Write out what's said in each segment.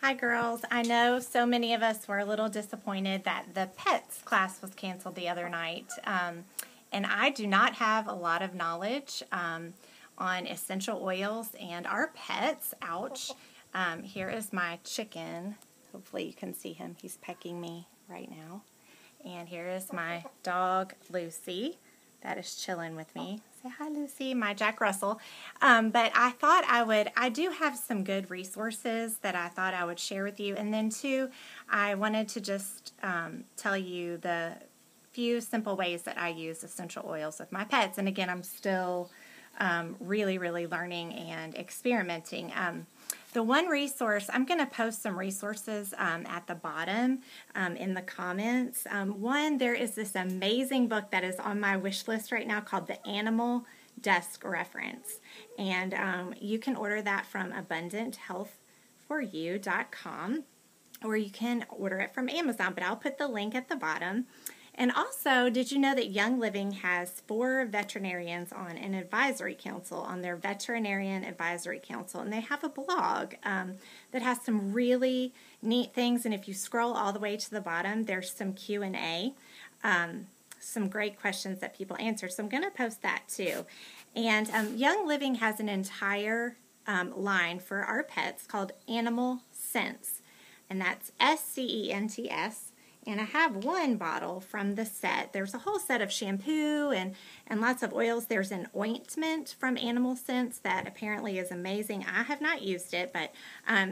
Hi girls. I know so many of us were a little disappointed that the pets class was canceled the other night. And I do not have a lot of knowledge on essential oils and our pets. Ouch. Here is my chicken. Hopefully you can see him. He's pecking me right now. And here is my dog, Lucy, that is chilling with me. Say hi, Lucy, my Jack Russell. But I thought I do have some good resources that I thought I would share with you. And then too, I wanted to just tell you the few simple ways that I use essential oils with my pets. And again, I'm still really learning and experimenting. The one resource, I'm going to post some resources at the bottom in the comments. One, there is this amazing book that is on my wish list right now called The Animal Desk Reference. And you can order that from AbundantHealthForYou.com, or you can order it from Amazon, but I'll put the link at the bottom. And also, did you know that Young Living has 4 veterinarians on an advisory council, on their veterinarian advisory council, and they have a blog that has some really neat things, and if you scroll all the way to the bottom, there's some Q&A, some great questions that people answer, so I'm going to post that too. And Young Living has an entire line for our pets called Animal Scents, and that's SCENTS. And I have one bottle from the set. There's a whole set of shampoo and lots of oils. There's an ointment from Animal Scents that apparently is amazing. I have not used it, but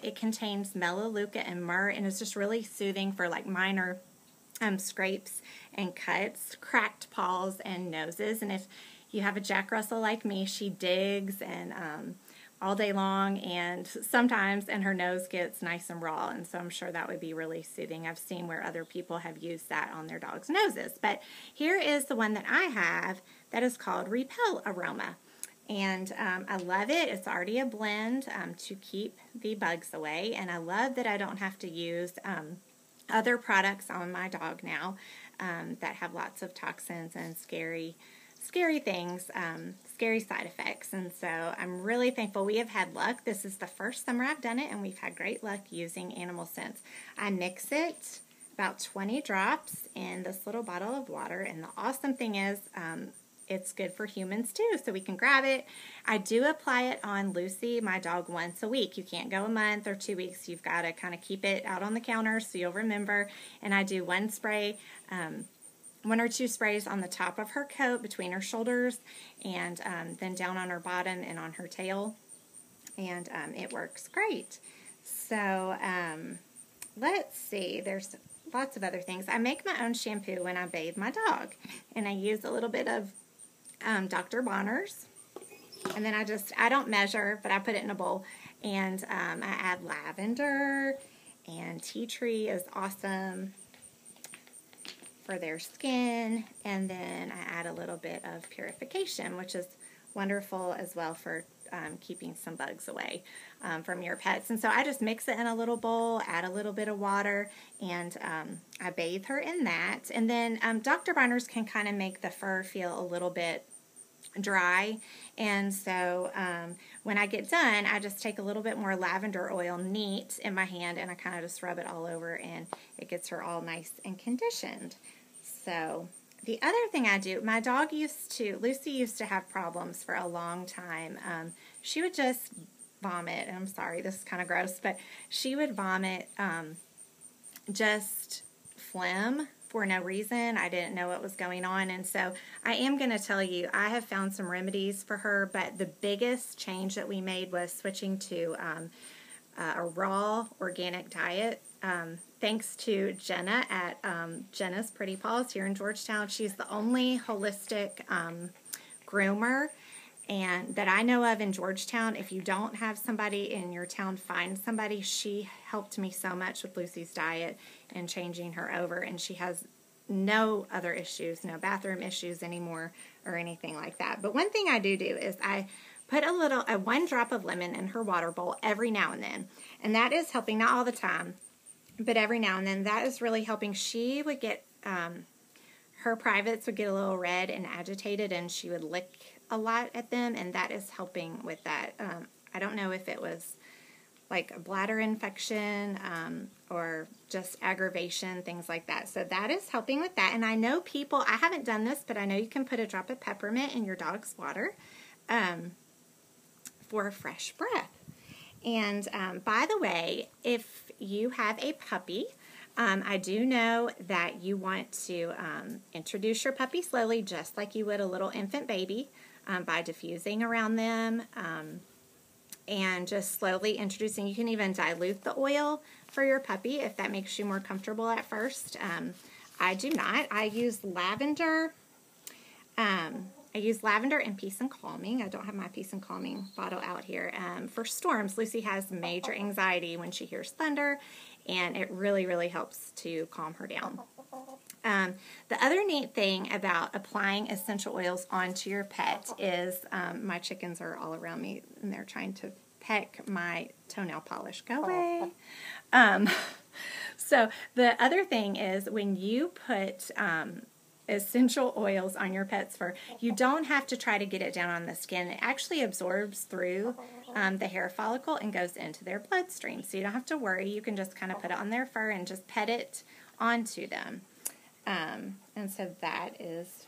it contains melaleuca and myrrh, and it's just really soothing for like minor scrapes and cuts, cracked paws and noses. And if you have a Jack Russell like me, she digs and all day long, and sometimes, and her nose gets nice and raw, and so I'm sure that would be really soothing. I've seen where other people have used that on their dogs' noses, but here is the one that I have that is called Repel Aroma, and I love it. It's already a blend to keep the bugs away, and I love that I don't have to use other products on my dog now that have lots of toxins and scary things, scary side effects, and so I'm really thankful. We have had luck. This is the first summer I've done it, and we've had great luck using Animal Scents. I mix it, about 20 drops, in this little bottle of water, and the awesome thing is it's good for humans too, so we can grab it. I do apply it on Lucy, my dog, once a week. You can't go a month or 2 weeks. You've got to kind of keep it out on the counter so you'll remember, and I do one spray, 1 or 2 sprays on the top of her coat, between her shoulders, and then down on her bottom and on her tail, and it works great. So let's see, there's lots of other things. I make my own shampoo when I bathe my dog, and I use a little bit of Dr. Bronner's, and then I don't measure, but I put it in a bowl, and I add lavender, and tea tree is awesome for their skin, and then I add a little bit of purification, which is wonderful as well for keeping some bugs away from your pets. And so I just mix it in a little bowl, add a little bit of water, and I bathe her in that. And then Dr. Bronner's can kind of make the fur feel a little bit dry, and so when I get done, I just take a little bit more lavender oil neat in my hand, and I kind of just rub it all over, and it gets her all nice and conditioned. So the other thing I do, my dog Lucy used to have problems for a long time. She would just vomit, and I'm sorry, this is kind of gross, but she would vomit just phlegm for no reason. I didn't know what was going on, and so I am going to tell you, I have found some remedies for her, but the biggest change that we made was switching to a raw organic diet. Thanks to Jenna at Jenna's Pretty Paws here in Georgetown. She's the only holistic groomer and that I know of in Georgetown. If you don't have somebody in your town, find somebody. She helped me so much with Lucy's diet and changing her over, and she has no other issues, no bathroom issues anymore or anything like that. But one thing I do is I put a 1 drop of lemon in her water bowl every now and then, and that is helping, not all the time, but every now and then. That is really helping. She would get, her privates would get a little red and agitated, and she would lick a lot at them, and that is helping with that. I don't know if it was like a bladder infection or just aggravation, things like that. So that is helping with that. And I know people, I haven't done this, but I know you can put a drop of peppermint in your dog's water for a fresh breath. And by the way, if you have a puppy, I do know that you want to introduce your puppy slowly, just like you would a little infant baby, by diffusing around them and just slowly introducing. You can even dilute the oil for your puppy if that makes you more comfortable at first. I do not. I use lavender. I use lavender and Peace and Calming. I don't have my Peace and Calming bottle out here. For storms, Lucy has major anxiety when she hears thunder, and it really, really helps to calm her down. The other neat thing about applying essential oils onto your pet is, my chickens are all around me, and they're trying to peck my toenail polish. Go away. So the other thing is when you put essential oils on your pet's fur, you don't have to try to get it down on the skin. It actually absorbs through the hair follicle and goes into their bloodstream. So you don't have to worry. You can just kind of put it on their fur and just pet it onto them. And so that is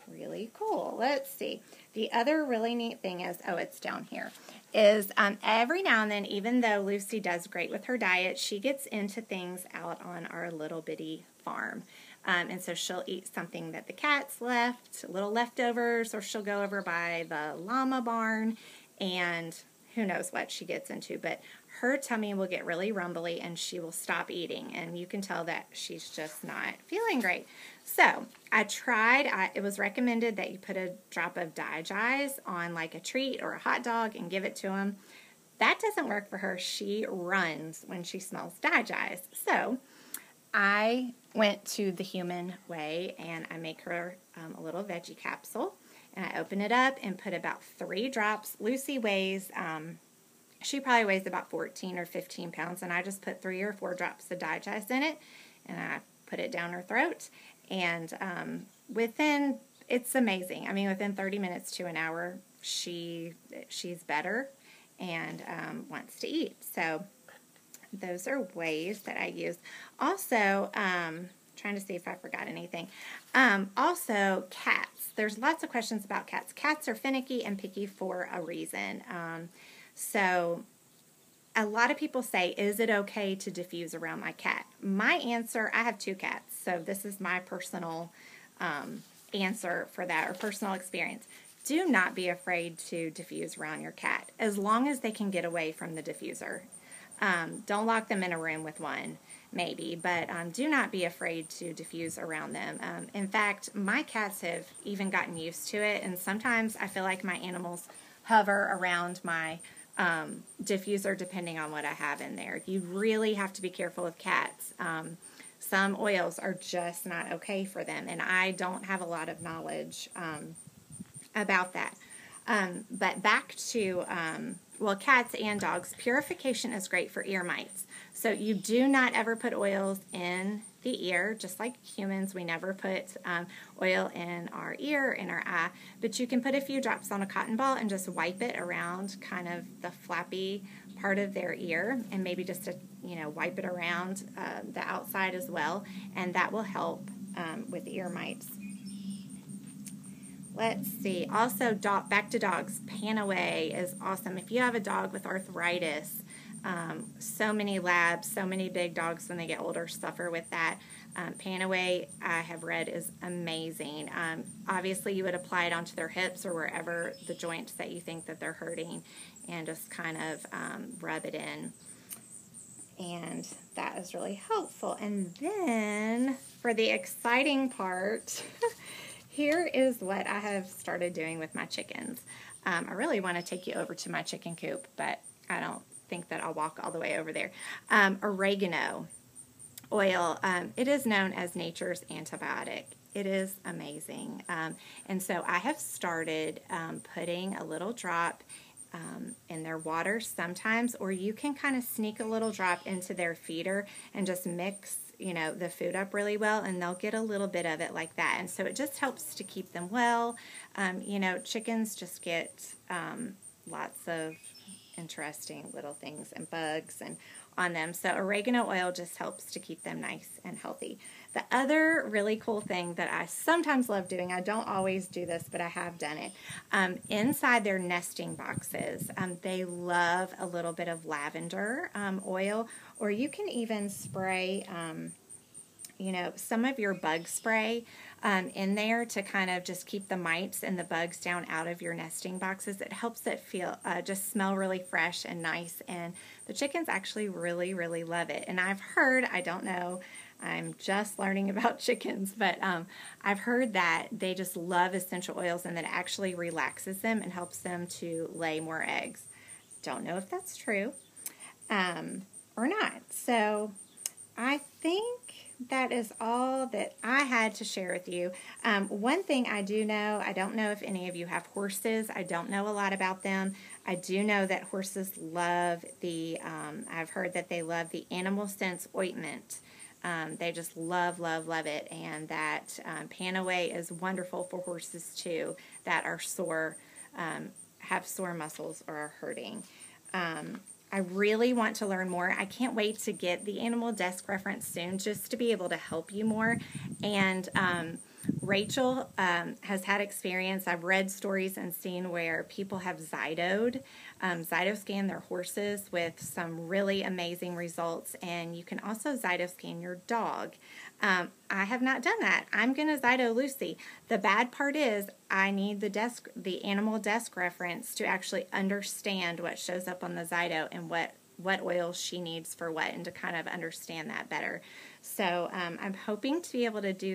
really cool. Let's see. The other really neat thing is, oh, it's down here, is every now and then, even though Lucy does great with her diet, she gets into things out on our little bitty farm. And so she'll eat something that the cats left, little leftovers, or she'll go over by the llama barn, and who knows what she gets into. But her tummy will get really rumbly, and she will stop eating, and you can tell that she's just not feeling great. So I tried, it was recommended that you put a drop of Digize on like a treat or a hot dog and give it to them. That doesn't work for her. She runs when she smells Digize. So I went to the human way, and I make her a little veggie capsule, and I open it up and put about 3 drops. Lucy weighs, she probably weighs about 14 or 15 pounds, and I just put 3 or 4 drops of Digest in it, and I put it down her throat, and it's amazing. I mean, within 30 minutes to an hour, she's better and wants to eat. So those are ways that I use. Also, trying to see if I forgot anything. Also, cats. There's lots of questions about cats. Cats are finicky and picky for a reason. So a lot of people say, is it okay to diffuse around my cat? My answer, I have 2 cats, so this is my personal answer for that, or personal experience. Do not be afraid to diffuse around your cat, as long as they can get away from the diffuser. Don't lock them in a room with one, maybe, but do not be afraid to diffuse around them. In fact, my cats have even gotten used to it, and sometimes I feel like my animals hover around my diffuser depending on what I have in there. You really have to be careful with cats. Some oils are just not okay for them, and I don't have a lot of knowledge about that. But back to, well, cats and dogs, purification is great for ear mites. So you do not ever put oils in the ear, just like humans. We never put oil in our ear, in our eye, but you can put a few drops on a cotton ball and just wipe it around kind of the flappy part of their ear, and maybe just to, wipe it around the outside as well, and that will help with ear mites. Let's see. Also, back to dogs. Panaway is awesome. If you have a dog with arthritis, so many labs, so many big dogs when they get older suffer with that. Panaway, I have read, is amazing. Obviously, you would apply it onto their hips or wherever the joints that you think that they're hurting, and just kind of rub it in. And that is really helpful. And then, for the exciting part, here is what I have started doing with my chickens. I really want to take you over to my chicken coop, but I don't think that I'll walk all the way over there. Oregano oil. It is known as nature's antibiotic. It is amazing. And so I have started putting a little drop in their water sometimes, or you can kind of sneak a little drop into their feeder and just mix the food up really well, and they'll get a little bit of it like that. And so it just helps to keep them well. Chickens just get lots of interesting little things and bugs and on them. So oregano oil just helps to keep them nice and healthy. The other really cool thing that I sometimes love doing, I don't always do this, but I have done it, inside their nesting boxes, they love a little bit of lavender oil, or you can even spray some of your bug spray in there to kind of just keep the mites and the bugs down out of your nesting boxes. It helps it feel just smell really fresh and nice, and the chickens actually really, really love it. And I've heard, I don't know, I'm just learning about chickens, but I've heard that they just love essential oils and that it actually relaxes them and helps them to lay more eggs. Don't know if that's true or not. So I think that is all that I had to share with you. One thing I do know, I don't know if any of you have horses. I don't know a lot about them. I do know that horses love I've heard that they love the Animal Sense ointment. They just love, love, love it. And that Panaway is wonderful for horses too that are sore, have sore muscles or are hurting. I really want to learn more. I can't wait to get the Animal Desk reference soon just to be able to help you more. And Rachel has had experience. I've read stories and seen where people have Zytoscan their horses with some really amazing results. And you can also Zytoscan your dog. I have not done that. I'm going to Zyto Lucy. The bad part is I need the Animal Desk reference to actually understand what shows up on the Zyto and what oil she needs for what, and to kind of understand that better. So I'm hoping to be able to do